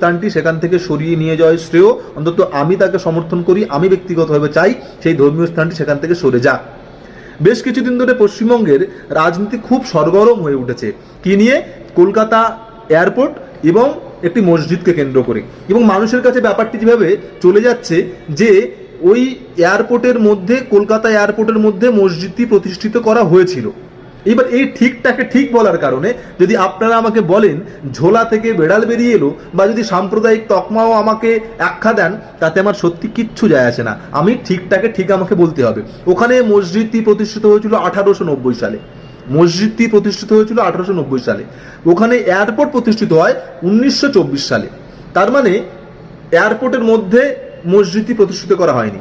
স্থানটি সেখান থেকে সরিয়ে নিয়ে যাওয়ার শ্রেয়, অন্তত আমি তাকে সমর্থন করি, আমি ব্যক্তিগতভাবে চাই সেই ধর্মীয় স্থানটি সেখান থেকে সরে যাক। বেশ কিছুদিন ধরে পশ্চিমবঙ্গের রাজনীতি খুব সরগরম হয়ে উঠেছে কি নিয়ে? কলকাতা এয়ারপোর্ট এবং একটি মসজিদকে কেন্দ্র করে, এবং মানুষের কাছে ব্যাপারটি যেভাবে চলে যাচ্ছে যে ওই এয়ারপোর্টের মধ্যে, কলকাতা এয়ারপোর্টের মধ্যে মসজিদটি প্রতিষ্ঠিত করা হয়েছিল। এবার এই ঠিকটাকে ঠিক বলার কারণে যদি আপনারা আমাকে বলেন ঝোলা থেকে বেড়াল বেরিয়ে এলো, বা যদি সাম্প্রদায়িক তকমাও আমাকে আখ্যা দেন, তাতে আমার সত্যি কিচ্ছু যায় আসে না। আমি ঠিকটাকে ঠিক আমাকে বলতে হবে। ওখানে মসজিদটি প্রতিষ্ঠিত হয়েছিল 1890 সালে। মসজিদটি প্রতিষ্ঠিত হয়েছিল 1890 সালে। ওখানে এয়ারপোর্ট প্রতিষ্ঠিত হয় 1924 সালে। তার মানে এয়ারপোর্টের মধ্যে মসজিদটি প্রতিষ্ঠিত করা হয়নি।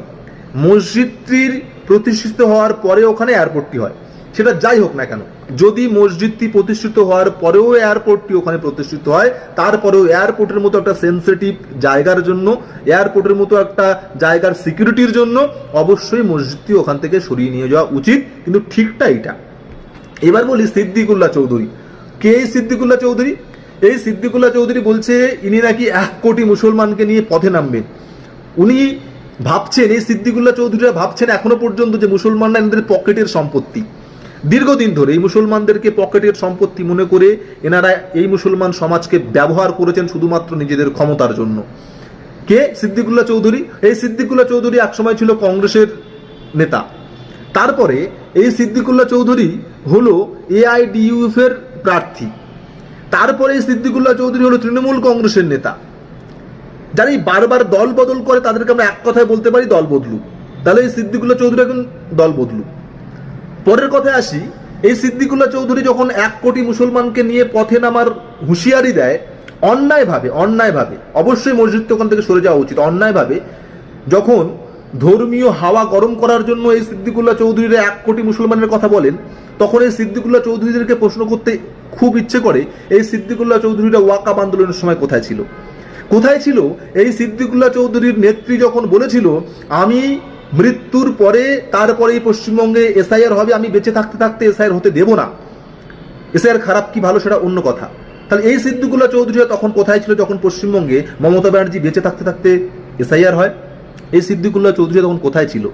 মসজিদটির প্রতিষ্ঠিত হওয়ার পরে ওখানে এয়ারপোর্টটি হয়। সেটা যাই হোক না কেন, যদি মসজিদটি প্রতিষ্ঠিত হওয়ার পরেও এয়ারপোর্টটি ওখানে প্রতিষ্ঠিত হয়, তারপরেও এয়ারপোর্টের মতো একটা সেন্সিটিভ জায়গার জন্য, এয়ারপোর্টের মতো একটা জায়গার সিকিউরিটির জন্য অবশ্যই মসজিদটি ওখান থেকে সরিয়ে নিয়ে যাওয়া উচিত। কিন্তু ঠিকটা এটা। এবার বলি সিদ্দিকুল্লাহ চৌধুরী। কে এই সিদ্দিকুল্লাহ চৌধুরী? এই সিদ্দিকুল্লাহ চৌধুরী বলছে ইনি নাকি 1 কোটি মুসলমানকে নিয়ে পথে নামবেন। উনি ভাবছেন, এই সিদ্দিকুল্লাহ চৌধুরীরা ভাবছেন এখনো পর্যন্ত যে মুসলমানরা এনাদের পকেটের সম্পত্তি। দীর্ঘদিন ধরে এই মুসলমানদেরকে পকেটের সম্পত্তি মনে করে এনারা এই মুসলমান সমাজকে ব্যবহার করেছেন শুধুমাত্র নিজেদের ক্ষমতার জন্য। কে সিদ্দিকুল্লাহ চৌধুরী? এই সিদ্দিকুল্লাহ চৌধুরী একসময় ছিল কংগ্রেসের নেতা। তারপরে এই সিদ্দিকুল্লাহ চৌধুরী হলো AIDUF এর প্রার্থী। তারপরে এই সিদ্দিকুল্লাহ চৌধুরী হলো তৃণমূল কংগ্রেসের নেতা। যারা বারবার দল বদল করে তাদেরকে আমরা এক কথায় বলতে পারি দল বদলু। তাহলে এই সিদ্দিকুল্লাহ চৌধুরী এখন দল বদলু। পরের কথায় আসি, এই সিদ্দিকুল্লাহ চৌধুরী যখন 1 কোটি মুসলমানকে নিয়ে পথে নামার হুঁশিয়ারি দেয়, অন্যায়ভাবে অবশ্যই মসজিদটা ওখান থেকে সরে যাওয়া উচিত। অন্যায়ভাবে যখন ধর্মীয় হাওয়া গরম করার জন্য এই সিদ্দিকুল্লাহ চৌধুরীরা 1 কোটি মুসলমানের কথা বলেন, তখন এই সিদ্দিকুল্লাহ চৌধুরীদেরকে প্রশ্ন করতে খুব ইচ্ছে করে, এই সিদ্দিকুল্লাহ চৌধুরীরা ওয়াকাব আন্দোলনের সময় কোথায় ছিল? কোথায় ছিল এই সিদ্দিকুল্লাহ চৌধুরীর নেত্রী যখন বলেছিল আমি মৃত্যুর পরে তারপরেই পশ্চিমবঙ্গে SIR হবে, আমি বেঁচে থাকতে থাকতে SIR হতে দেব না। SIR খারাপ কি ভালো সেটা অন্য কথা। তাহলে এই সিদ্দিকুল্লাহ চৌধুরীরা তখন কোথায় ছিল যখন পশ্চিমবঙ্গে মমতা ব্যানার্জি বেঁচে থাকতে থাকতে SIR হয়? এই সিদ্দিকুল্লাহ চৌধুরী তখন কোথায় ছিল?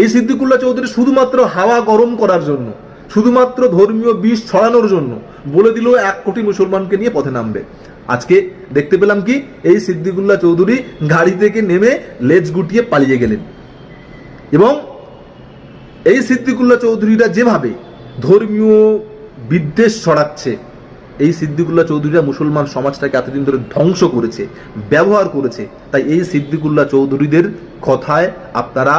এই সিদ্দিকুল্লাহ চৌধুরী শুধুমাত্র হাওয়া গরম করার জন্য, শুধুমাত্র ধর্মীয় বিষ ছড়ানোর জন্য বলে দিল 1 কোটি মুসলমানকে নিয়ে পথে নামবে। আজকে দেখতে পেলাম কি, এই সিদ্দিকুল্লাহ চৌধুরী গাড়ি থেকে নেমে লেজ গুটিয়ে পালিয়ে গেলেন। এবং এই সিদ্দিকুল্লাহ চৌধুরীরা যেভাবে ধর্মীয় বিদ্বেষ ছড়াচ্ছে, এই সিদ্দিকুল্লাহ চৌধুরীরা মুসলমান সমাজটাকে এতদিন ধরে ধ্বংস করেছে, ব্যবহার করেছে। তাই এই সিদ্দিকুল্লাহ চৌধুরীদের কথায় আপনারা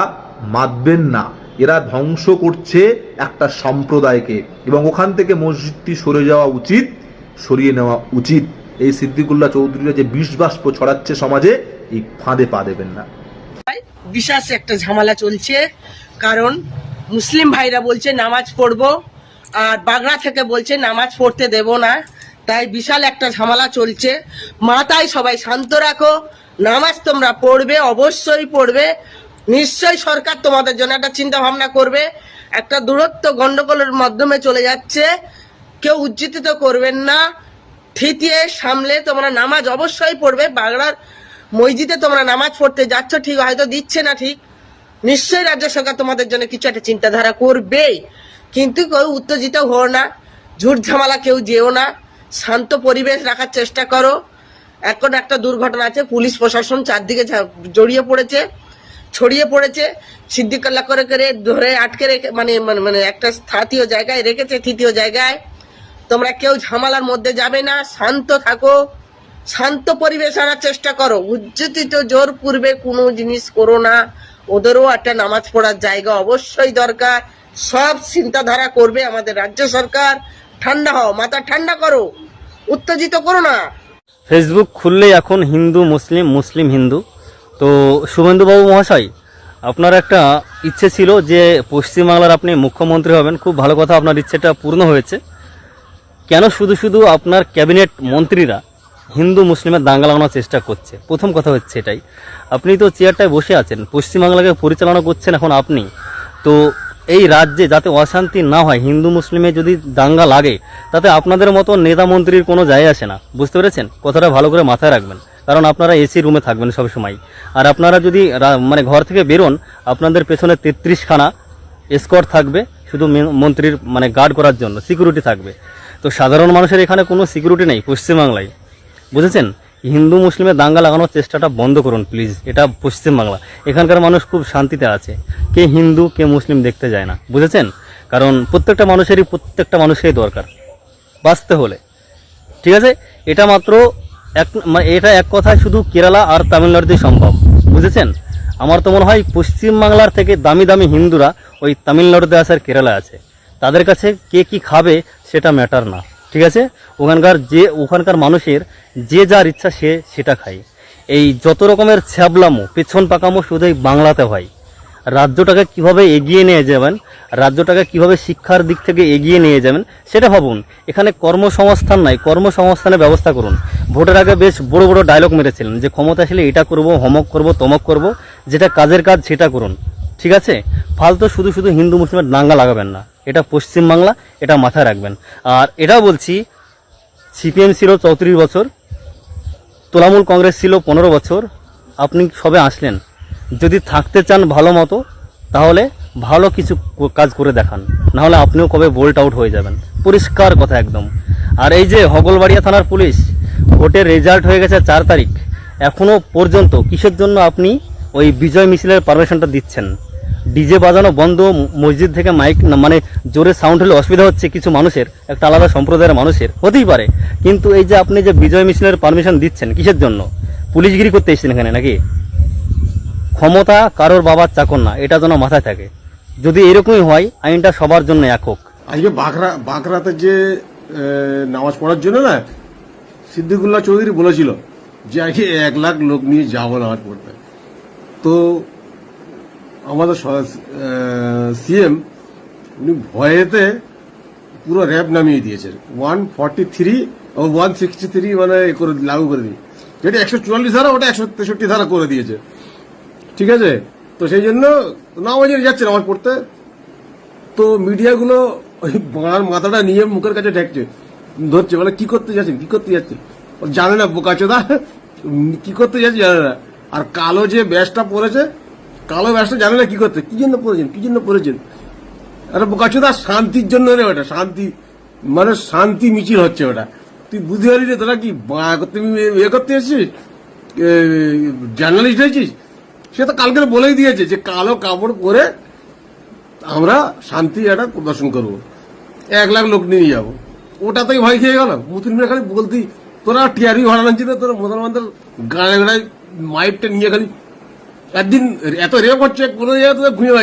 মানবেন না। এরা ধ্বংস করছে একটা সম্প্রদায়কে, এবং ওখান থেকে মসজিদটি সরে যাওয়া উচিত, সরিয়ে নেওয়া উচিত। এই সিদ্দিকুল্লাহ চৌধুরীরা যে বিষ বাষ্প ছড়াচ্ছে সমাজে, এই ফাঁদে পা দেবেন না। বিশাল একটা ঝামেলা চলছে, কারণ মুসলিম ভাইরা বলছে নামাজ পড়বো, আর বাগড়া থেকে বলছে নামাজ পড়তে দেব না। তাই বিশাল একটা ঝামেলা চলছে। মাথায় সবাই শান্ত রাখো, নামাজ তোমরা পড়বে, অবশ্যই পড়বে। নিশ্চয়ই সরকার তোমাদের জন্য একটা চিন্তা ভাবনা করবে। একটা দূরত্ব গন্ডগোলের মাধ্যমে চলে যাচ্ছে, কেউ উজ্জীবিত করবেন না। থিতিয়ে সামলে তোমরা নামাজ অবশ্যই পড়বে। বাগড়ার মসজিদে তোমরা নামাজ পড়তে যাচ্ছ, ঠিক হয়তো দিচ্ছে না, ঠিক নিশ্চয়ই রাজ্য সরকার তোমাদের জন্য কিছু একটা চিন্তাধারা করবে। কিন্তু কেউ উত্তেজিত হও না, ঝুট ঝামেলা কেউ যেও না, শান্ত পরিবেশ রাখার চেষ্টা করো। এখন একটা দুর্ঘটনা আছে, পুলিশ প্রশাসন চারদিকে ছড়িয়ে পড়েছে। সিদ্দিকুল্লাহ করে ধরে আটকে রেখে মানে একটা স্থানীয় জায়গায় রেখেছে, তৃতীয় জায়গায়। তোমরা কেউ ঝামেলার মধ্যে যাবে না, শান্ত থাকো, শান্ত পরিবেশ আনার চেষ্টা করো। উজ্জীবিত জোর পূর্বে কোনো জিনিস করো না। ওদেরও একটা নামাজ পড়ার জায়গা অবশ্যই দরকার। সব চিন্তাধারা করবে আমাদের রাজ্য সরকার। ঠান্ডা হও, মাথা ঠান্ডা করো, উত্তেজিত করো না। ফেসবুক খুললেই এখন হিন্দু মুসলিম, মুসলিম হিন্দু। তো শুভেন্দুবাবু মহাশয়, আপনার একটা ইচ্ছে ছিল যে পশ্চিমবাংলার আপনি মুখ্যমন্ত্রী হবেন, খুব ভালো কথা, আপনার ইচ্ছেটা পূর্ণ হয়েছে। কেন শুধু আপনার ক্যাবিনেট মন্ত্রীরা হিন্দু মুসলিমের দাঙ্গা লাগানোর চেষ্টা করছে? প্রথম কথা হচ্ছে এটাই। আপনি তো চেয়ারটায় বসে আছেন, পশ্চিমবাংলাকে পরিচালনা করছেন এখন আপনি। তো এই রাজ্যে যাতে অশান্তি না হয়, হিন্দু মুসলিমে যদি দাঙ্গা লাগে, তাতে আপনাদের মতো নেতা মন্ত্রীর কোনো যায় আসে না। বুঝতে পেরেছেন? কথাটা ভালো করে মাথায় রাখবেন। কারণ আপনারা এসি রুমে থাকবেন সব সময়। আর আপনারা যদি মানে ঘর থেকে বেরোন, আপনাদের পেছনে 33খানা এসকর্ট থাকবে, শুধু মন্ত্রীর মানে গার্ড করার জন্য সিকিউরিটি থাকবে। তো সাধারণ মানুষের এখানে কোনো সিকিউরিটি নেই পশ্চিমবাংলায়, বুঝেছেন? হিন্দু মুসলিমের দাঙ্গা লাগানোর চেষ্টাটা বন্ধ করুন প্লিজ। এটা পশ্চিমবাংলা, এখানকার মানুষ খুব শান্তিতে আছে, কে হিন্দু কে মুসলিম দেখতে যায় না, বুঝেছেন? কারণ প্রত্যেকটা মানুষেরই দরকার বাঁচতে হলে, ঠিক আছে? এটা মাত্র এটা এক কথায় শুধু কেরালা আর তামিলনাড়ুতেই সম্ভব, বুঝেছেন? আমার তো মনে হয় পশ্চিমবাংলার থেকে দামি দামি হিন্দুরা ওই তামিলনাড়ুতে আছে আর কেরালা আছে। তাদের কাছে কে কি খাবে সেটা ম্যাটার না, ঠিক আছে? ওখানকার মানুষের যে যার ইচ্ছা সে সেটা খায়। এই যত রকমের ছ্যাবলামো পেছন পাকামো শুধু বাংলাতে হয়। রাজ্যটাকে কিভাবে এগিয়ে নিয়ে যাবেন, রাজ্যটাকে কিভাবে শিক্ষার দিক থেকে এগিয়ে নিয়ে যাবেন সেটা ভাবুন। এখানে কর্মসংস্থান নাই, কর্মসংস্থানের ব্যবস্থা করুন। ভোটের আগে বেশ বড় বড় ডায়লগ মেরেছিলেন যে ক্ষমতা আসলে এটা করব, হমক করব, তমক করব, যেটা কাজের কাজ সেটা করুন, ঠিক আছে? ফালতু শুধু শুধু হিন্দু মুসলিমের দাঙ্গা লাগাবেন না, এটা পশ্চিমবাংলা, এটা মাথায় রাখবেন। আর এটা বলছি, সিপিএম ছিল 34 বছর, তৃণমূল কংগ্রেস ছিল 15 বছর, আপনি সবে আসলেন। যদি থাকতে চান ভালো মতো তাহলে ভালো কিছু কাজ করে দেখান, নাহলে আপনিও কবে বোল্ট আউট হয়ে যাবেন, পরিষ্কার কথা একদম। আর এই যে হগলবাড়িয়া থানার পুলিশ, ভোটের রেজাল্ট হয়ে গেছে 4 তারিখ, এখনো পর্যন্ত কিসের জন্য আপনি ওই বিজয় মিছিলের পারমিশনটা দিচ্ছেন? ডিজে বাজানো বন্ধ, মসজিদ থেকে মাইক মানে জোরে সাউন্ড হলে অসুবিধা হচ্ছে কিছু মানুষের, একটা আলাদা সম্প্রদায়ের মানুষের হতেই পারে, কিন্তু এই যে আপনি যে বিজয় মিছিলের পারমিশন দিচ্ছেন কিসের জন্য? পুলিশগিরি করতে এসেছেন এখানে নাকি? ক্ষমতা কারোর বাবার চাকর না, এটা যেন মাথায় থাকে। যদি এরকমই হয়, আইনটা সবার জন্য এক হোক। আজকে বাঁকড়াতে যে নামাজ পড়ার জন্য না সিদ্দিকুল্লাহ চৌধুরী বলেছিল যে আজকে 1 লাখ লোক নিয়ে যাবো নামাজ পড়তে। তো আমাদের সিএম উনি ভয়েতে পুরো র্যাব নামিয়ে দিয়েছেন, 143 ও 163 মানে লাগু করে দিয়ে, যেটা 144 ধারা ওটা 163 ধারা করে দিয়েছে, ঠিক আছে? তো সেই জন্য নামাজে যাচ্ছে নামাজ পড়তে। তো মিডিয়াগুলো ওই বাঁড়ার মাথাটা নিয়ে মুখের কাছে ঠেকছে, ধরছে, বলে কি করতে যাচ্ছেন, কি করতে যাচ্ছেন? ও জানে না বোকাচোদা, কি করতে যাচ্ছে জানে না। আর কালো যে ব্যাসটা পরেছে, কালো ব্যাসটা জানে না কি করতে, কি জন্য পরেছেন, কি জন্য পরেছেন। আরে বোকাচোদা, শান্তির জন্য রে ওটা, শান্তি মানে শান্তি মিছিল হচ্ছে ওটা। তুই বুঝতে পারবি রে, তোরা কি তুমি ইয়ে করতে এসেছিস, জার্নালিস্ট হয়েছিস? সে তো কালকে বলেই দিয়েছে যে কালো কাপড় পরে আমরা শান্তি একটা প্রদর্শন করব, 1 লাখ লোক নিয়ে যাবো। ওটাতেই ভয় খেয়ে গেল। মুসলিমরা খালি বলতেই, তোরা টিআরপি ভাড়া নাচ্ছিস, তোরা মুসলমানদের গাড়ায় গাড়ায় মাইকটা নিয়ে খালি একদিন এত রেপ হচ্ছে, কোনো জায়গায় তোদের ঘুমিয়ে